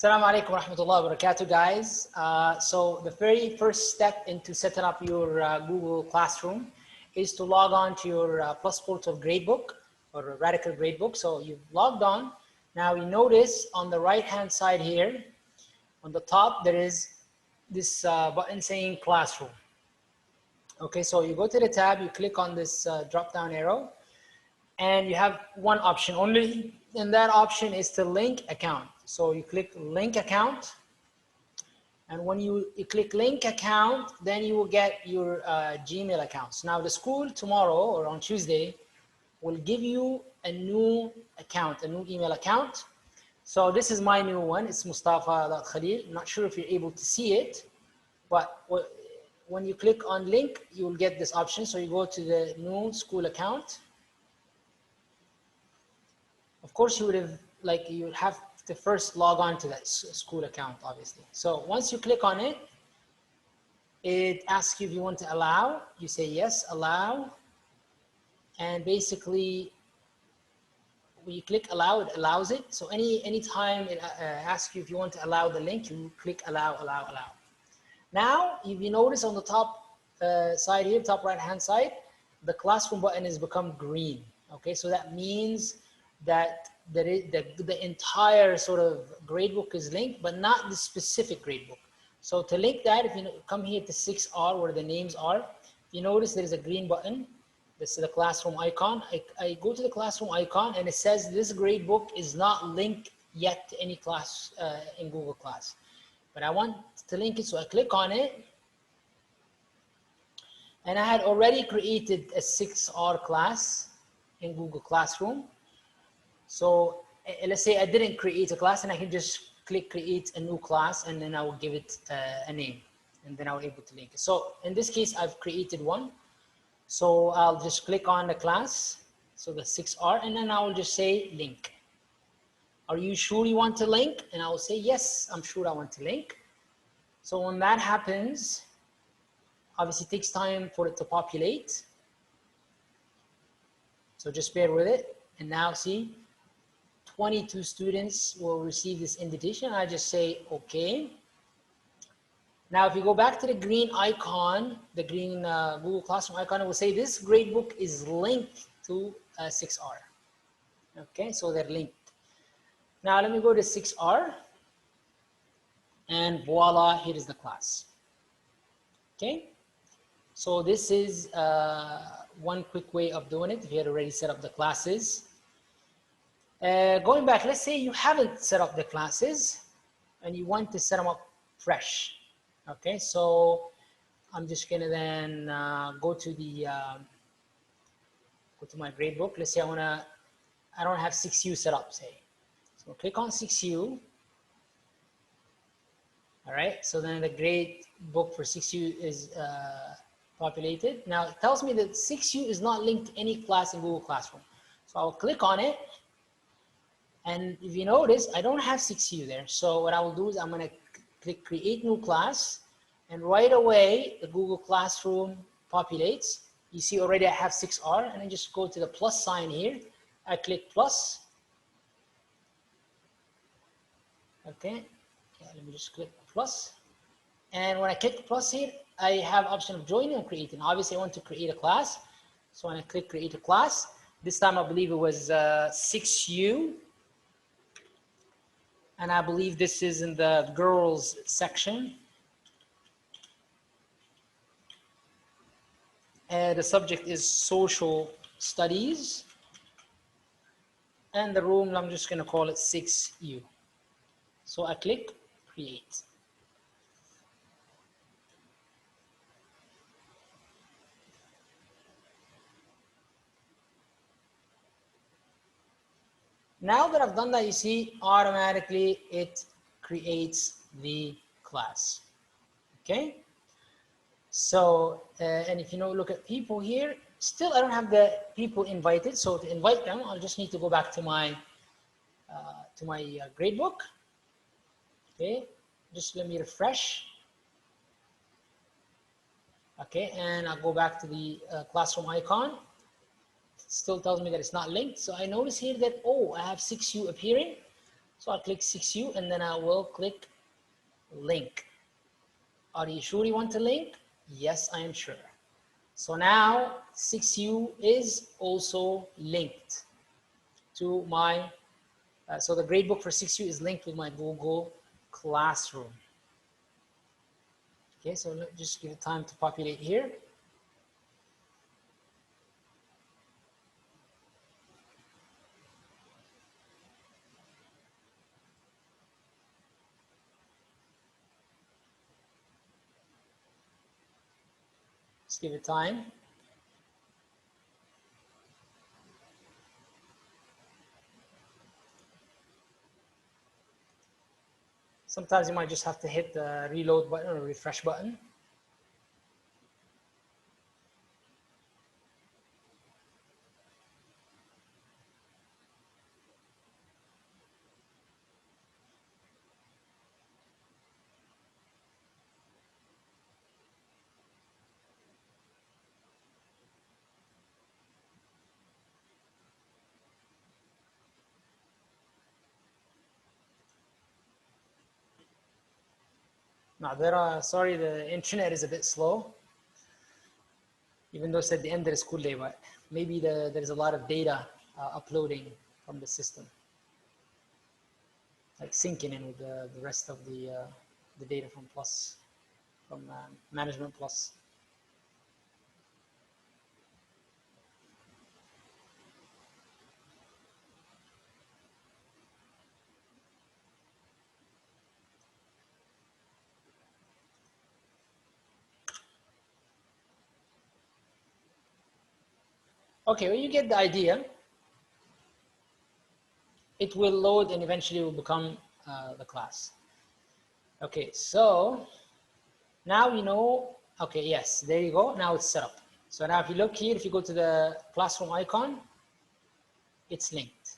Assalamu alaikum wa rahmatullahi wa barakatuh, guys. So the very first step into setting up your Google Classroom is to log on to your Plusportal gradebook or Rediker gradebook. So you've logged on. Now you notice on the right hand side here, on the top, there is this button saying Classroom. Okay, so you go to the tab, you click on this drop down arrow, and you have one option only, and that option is to link account. So you click link account, and when you click link account, then you will get your Gmail accounts. Now the school tomorrow or on Tuesday will give you a new account, a new email account. So this is my new one. It's Mustafa Khalil. I'm not sure if you're able to see it, but when you click on link, you will get this option. So you go to the new school account. Of course, you would have to first log on to that school account, obviously. So once you click on it, it asks you if you want to allow. You say yes, allow. And basically, when you click allow, it allows it. So any time it asks you if you want to allow the link, you click allow, allow, allow. Now, if you notice on the top side here, top right-hand side, the classroom button has become green. Okay, so that means that the entire sort of gradebook is linked, but not the specific gradebook. So to link that, if you come here to 6R where the names are, you notice there is a green button. This is the classroom icon. I go to the classroom icon and it says this gradebook is not linked yet to any class in Google Class. But I want to link it, so I click on it. And I had already created a 6R class in Google Classroom. So let's say I didn't create a class, and I can just click create a new class, and then I will give it a name, and then I will be able to link it. So in this case, I've created one. So I'll just click on the class, so the 6R, and then I will just say link. Are you sure you want to link? And I will say, yes, I'm sure I want to link. So when that happens, obviously it takes time for it to populate. So just bear with it. And now see, 22 students will receive this invitation. I just say, okay. Now, if you go back to the green icon, the green Google Classroom icon, it will say this gradebook is linked to 6R. Okay, so they're linked. Now, let me go to 6R. And voila, here is the class. Okay, so this is one quick way of doing it if you had already set up the classes. Going back, let's say you haven't set up the classes and you want to set them up fresh. Okay, so I'm just gonna then go to my gradebook. Let's say I don't have 6U set up, say. So click on 6U. All right, so then the gradebook for 6U is populated. Now it tells me that 6U is not linked to any class in Google Classroom. So I'll click on it. And if you notice, I don't have 6U there. So what I will do is I'm going to click create new class. And right away, the Google Classroom populates. You see already I have 6R. And I just go to the plus sign here. I click plus. Okay. Yeah, let me just click plus. And when I click plus here, I have option of joining and creating. Obviously, I want to create a class. So when I click create a class, this time I believe it was 6U. And I believe this is in the girls section. And the subject is social studies. And the room, I'm just going to call it 6U. So I click create. Now that I've done that, you see automatically it creates the class. Okay. So, and if you look at people here, still I don't have the people invited. So to invite them, I'll just need to go back to my gradebook. Okay, just let me refresh. Okay, and I'll go back to the classroom icon. It still tells me that it's not linked. So I notice here that, oh, I have 6U appearing. So I'll click 6U and then I will click link. Are you sure you want to link? Yes, I am sure. So now 6U is also linked to my, so the gradebook for 6U is linked with my Google Classroom. Okay, so let's just give it time to populate here. Just give it time. Sometimes you might just have to hit the reload button or refresh button. Sorry, the internet is a bit slow. Even though it's at the end of the school day, but maybe there's a lot of data uploading from the system, like syncing in with the rest of the data from Management Plus. Okay, when you get the idea, it will load and eventually will become the class. Okay, so now we know, okay, yes, there you go. Now it's set up. So now if you look here, if you go to the classroom icon, it's linked.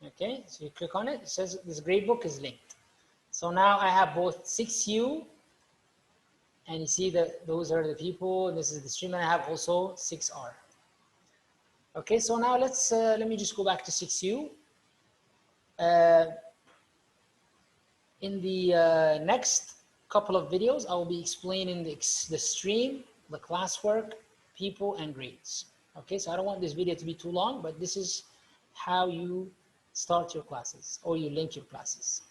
Okay, so you click on it, it says this gradebook is linked. So now I have both 6U, and you see that those are the people, this is the stream, and I have also 6R. Okay, so now let me just go back to 6U. In the next couple of videos, I will be explaining the stream, the classwork, people, and grades. Okay, so I don't want this video to be too long, but this is how you start your classes or you link your classes.